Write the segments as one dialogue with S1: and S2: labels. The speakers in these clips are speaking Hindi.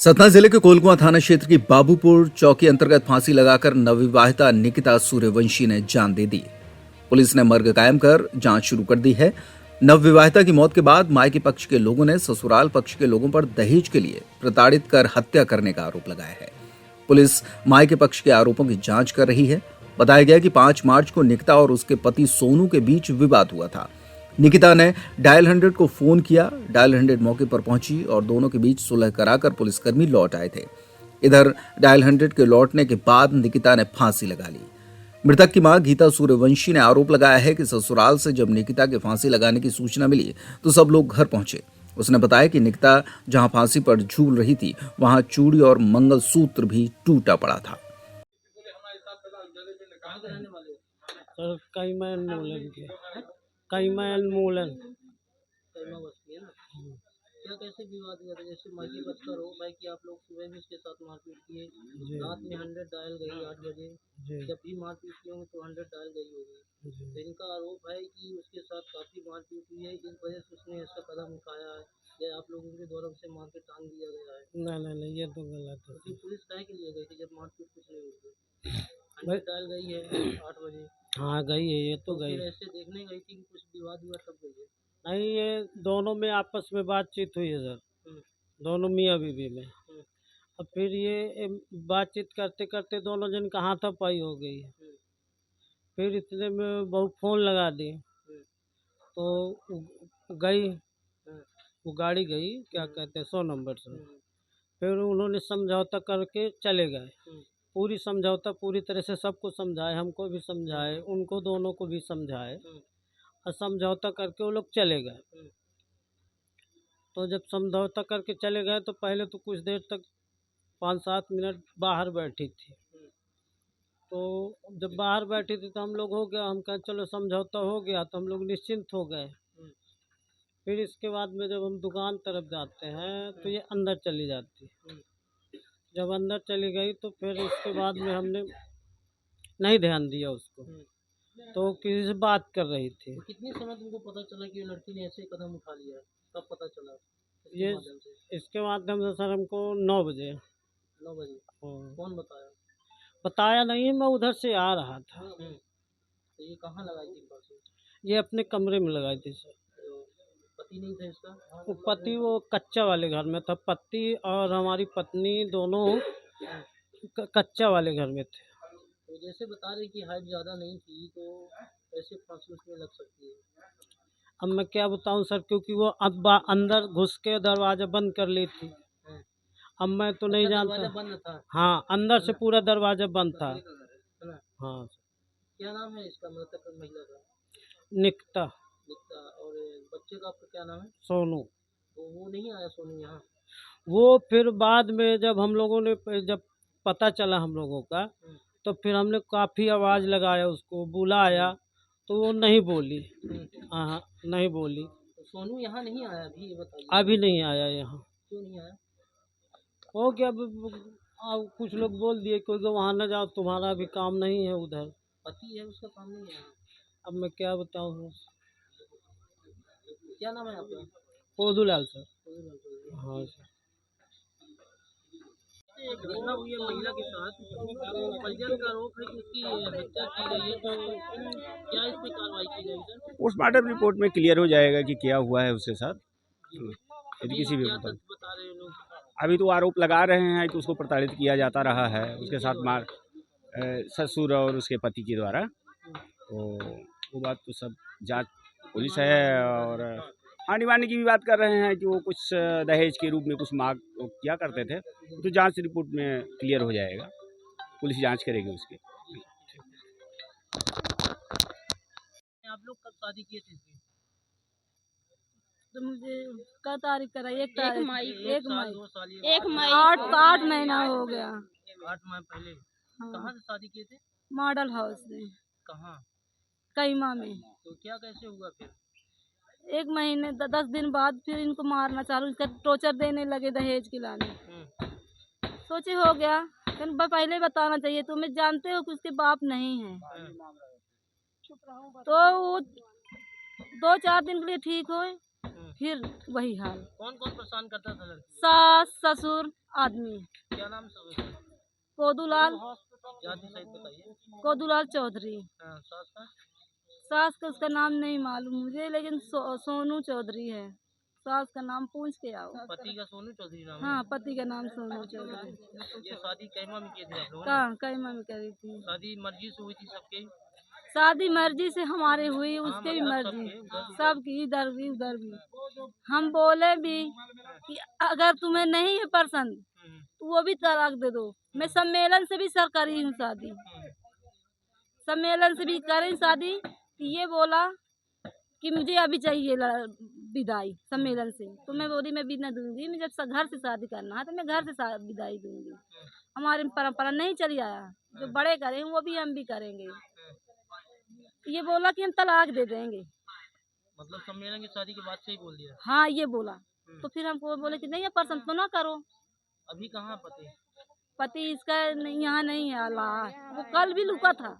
S1: सतना जिले के कोलकुआं थाना क्षेत्र की बाबूपुर चौकी अंतर्गत फांसी लगाकर नवविवाहिता निकिता सूर्यवंशी ने जान दे दी। पुलिस ने मर्ग कायम कर जांच शुरू कर दी है। नवविवाहिता की मौत के बाद मायके पक्ष के लोगों ने ससुराल पक्ष के लोगों पर दहेज के लिए प्रताड़ित कर हत्या करने का आरोप लगाया है। पुलिस मायके पक्ष के आरोपों की जांच कर रही है। बताया गया कि 5 मार्च को निकिता और उसके पति सोनू के बीच विवाद हुआ था। निकिता ने डायल 100 को फोन किया। डायल 100 मौके पर पहुंची और दोनों के बीच सुलह कराकर पुलिसकर्मी लौट आए थे। इधर डायल 100 के लौटने के बाद निकिता ने फांसी लगा ली। मृतक की मां गीता सूर्यवंशी ने आरोप लगाया है कि ससुराल से जब निकिता के फांसी लगाने की सूचना मिली तो सब लोग घर पहुंचे। उसने बताया कि निकिता जहां फांसी पर झूल रही थी वहां चूड़ी और मंगलसूत्र भी टूटा पड़ा था।
S2: सर कई मैं मूलन के कई मैं मूलन
S3: कर्मा बस्ती है ना। क्या कैसे विवाद हुआ था? जैसे माइकी पक्ष का आरोप है कि आप लोग सुबह भी उसके साथ मारपीट किए, रात में 100 डायल गई 8 बजे, जब भी मारपीट किए होंगे तो 100 डायल गई होगी। तो इनका आरोप है कि उसके साथ काफी मारपीट हुई है, इस वजह से उसने ऐसा कदम उठाया है या आप लोगों के द्वारा उसे मार के टांग दिया गया है।
S2: नहीं ये तो गलत है।
S3: तो पुलिस काहे के लिए गई थी जब मारपीट कुछ नहीं हुई थी? 100 डायल गई है 8 बजे।
S2: हाँ गई है, ये तो
S3: तो
S2: गई
S3: फिर
S2: है।
S3: ऐसे देखने गई थी कि कुछ विवाद हुआ तब गई है।
S2: नहीं ये दोनों में आपस में बातचीत हुई है सर,
S3: हम्म,
S2: दोनों मियाँ बीवी में।
S3: हम्म,
S2: और फिर ये बातचीत करते करते दोनों जन का हाथापाई हो गई।
S3: हम्म,
S2: फिर इतने में बहुत फोन लगा दी
S3: हम्म,
S2: तो गई,
S3: हम्म,
S2: वो गाड़ी गई, क्या कहते हैं 100 नंबर से।
S3: हम्म,
S2: फिर उन्होंने समझौता करके चले गए।
S3: हम्म,
S2: पूरी समझौता पूरी तरह से सबको समझाए, हमको भी समझाए, उनको दोनों को भी समझाए
S3: हम्म,
S2: और समझौता करके वो लोग चले गए।
S3: हम्म,
S2: तो जब समझौता करके चले गए तो पहले तो कुछ देर तक 5-7 मिनट बाहर बैठी थी।
S3: हम्म,
S2: तो जब बाहर बैठी थी तो हम लोग हो गया, हम कहें चलो समझौता हो गया, तो हम लोग निश्चिंत हो गए।
S3: हम्म,
S2: फिर इसके बाद में जब हम दुकान तरफ जाते हैं तो ये अंदर चली जाती।
S3: हम्म,
S2: जब अंदर चली गई तो फिर इसके बाद में हमने नहीं ध्यान दिया उसको,
S3: हम्म।
S2: तो किसी से बात कर रही थी।
S3: तो कितने समय तुमको पता चला कि ये लड़की ने ऐसे कदम उठा लिया है? कब पता चला? किसके
S2: ये
S3: माध्यम से?
S2: इसके माध्यम से सर हमको 9 बजे
S3: 9 बजे। कौन बताया?
S2: बताया नहीं, मैं उधर से आ रहा था।
S3: तो ये कहाँ लगाई थी फांसी?
S2: ये अपने कमरे में लगाई थी सर।
S3: तो पति नहीं था इसका?
S2: वो पति वो कच्चा वाले घर में था, पति और हमारी पत्नी दोनों कच्चा वाले घर में थे।
S3: तो जैसे बता रहे कि हाइट ज़्यादा नहीं थी तो कैसे फांसी उसमें लग सकती है?
S2: अब मैं क्या बताऊं सर, क्योंकि वो अंदर घुस के दरवाज़ा बंद कर ली थी।
S3: हाँ।
S2: अब मैं तो नहीं
S3: अच्छा,
S2: जानता।
S3: दरवाजा बंद था?
S2: हाँ, अंदर से पूरा दरवाज़ा बंद था।
S3: है ना?
S2: हाँ,
S3: क्या नाम है इसका, मृतक महिला का?
S2: निकता
S3: निकिता। और बच्चे का आपका क्या नाम है?
S2: सोनू।
S3: तो वो नहीं आया सोनू यहाँ?
S2: वो फिर बाद में जब हम लोगों ने जब पता चला हम लोगों का,
S3: हम्म,
S2: तो फिर हमने काफ़ी आवाज़ लगाया, उसको बुलाया तो वो नहीं बोली। हाँ, नहीं बोली।
S3: तो सोनू यहाँ नहीं आया अभी, ये बताइए।
S2: अभी नहीं आया यहाँ।
S3: क्यों नहीं आया?
S2: हो गया अब कुछ लोग बोल दिए क्योंकि वहाँ न जाओ, तुम्हारा भी काम नहीं है उधर।
S3: पति है उसका, काम नहीं है।
S2: अब मैं क्या बताऊँ।
S3: क्या नाम है आपका?
S2: कोदूलाल सर।
S3: कोई बात नहीं।
S2: हाँ सर।
S3: एक घटना हुई है महिला के साथ, परिजन का आरोप है कि उसकी हत्या की गई है, तो क्या इस पे कार्रवाई की गई सर?
S4: पोस्टमार्टम रिपोर्ट में क्लियर हो जाएगा कि क्या हुआ है उसके साथ। यदि किसी भी
S3: क्या
S4: बता,
S3: तथ्य बता रहे हैं लोग?
S4: अभी तो आरोप लगा रहे हैं कि उसको प्रताड़ित किया जाता रहा है उसके साथ ससुर और उसके पति के द्वारा। तो वो बात तो सब जांच पुलिस है, और आने वाने की भी बात कर रहे हैं कि वो कुछ दहेज के रूप में कुछ मांग किया करते थे। तो जांच रिपोर्ट में क्लियर हो जाएगा, पुलिस जांच करेगी उसकी।
S3: आप लोग कब शादी किए थे इसकी?
S5: तो मुझे क्या तारीख करा? एक
S3: साल,
S5: मई
S3: 2 साल, ये
S5: 1 मई 8 महीना हो गया।
S3: 8 माह पहले। कहाँ
S5: हाँ,
S3: से शादी किए थे?
S5: मॉडल हाउस में
S3: कहाँ?
S5: कईमा में।
S3: तो क्या कैसे हुआ फिर?
S5: 1 महीने 10 दिन बाद फिर इनको मारना चालू, इसका टॉर्चर देने लगे दहेज खिलाने। सोचे हो गया, लेकिन पहले बताना चाहिए, तुम्हें जानते हो कि उसके बाप नहीं है। तो वो 2-4 दिन के लिए ठीक हुए, फिर वही हाल।
S3: कौन कौन परेशान करता था लड़की?
S5: सास ससुर आदमी।
S3: क्या नाम सब उसका?
S5: कोदूलाल
S3: जाति सहित बताइए।
S5: कोदूलाल चौधरी।
S3: हाँ, सास का?
S5: सास का उसका नाम नहीं मालूम मुझे, लेकिन सोनू चौधरी है। सास का नाम पूछ के आओ।
S3: पति का सोनू चौधरी नाम है?
S5: हाँ, पति का नाम सोनू चौधरी।
S3: ये शादी कैमा में किए थे आप लोगों ने?
S5: कहाँ कैमा में करी थी
S3: शादी मर्जी से हुई थी सबके?
S5: शादी? मर्जी से हमारे हुई,
S3: हाँ,
S5: उसके भी
S3: मतलब
S5: मर्जी,
S3: सबके,
S5: सबकी, इधर भी उधर भी। हम बोले भी कि अगर तुम्हें नहीं है पसंद तो वो भी तलाक दे दो। मैं सम्मेलन से भी सर करी हूँ शादी, सम्मेलन से भी करी शादी। ये बोला कि मुझे अभी चाहिए विदाई सम्मेलन से, तो मैं बोली मैं भी न दूंगी, मैं जब घर से शादी करना है तो मैं घर से विदाई दूंगी। हमारी परंपरा नहीं चली आया, जो बड़े करें वो भी हम भी करेंगे। ये बोला कि हम तलाक दे देंगे।
S3: मतलब सम्मेलन की शादी के बाद से ही बोल दिया?
S5: हाँ, ये बोला। तो फिर हमको बोले कि नहीं है पसंद तो ना करो।
S3: अभी कहाँ पति?
S5: पति इसका यहाँ नहीं है, अल्लाह, वो कल भी लुका था,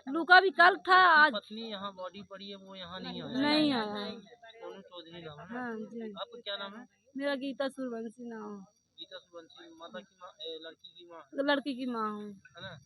S5: लुका भी कल था, आज
S3: पत्नी यहाँ बॉडी पड़ी है, वो यहाँ नहीं आया?
S5: नहीं आया।
S3: सोनू चौधरी नाम है?
S5: हाँ जी।
S3: आपका क्या नाम है?
S5: मेरा गीता सूर्यवंशी नाम।
S3: गीता सुबंशी। माता की माँ, लड़की की माँ
S5: लड़की की माँ हूँ।
S3: है ना?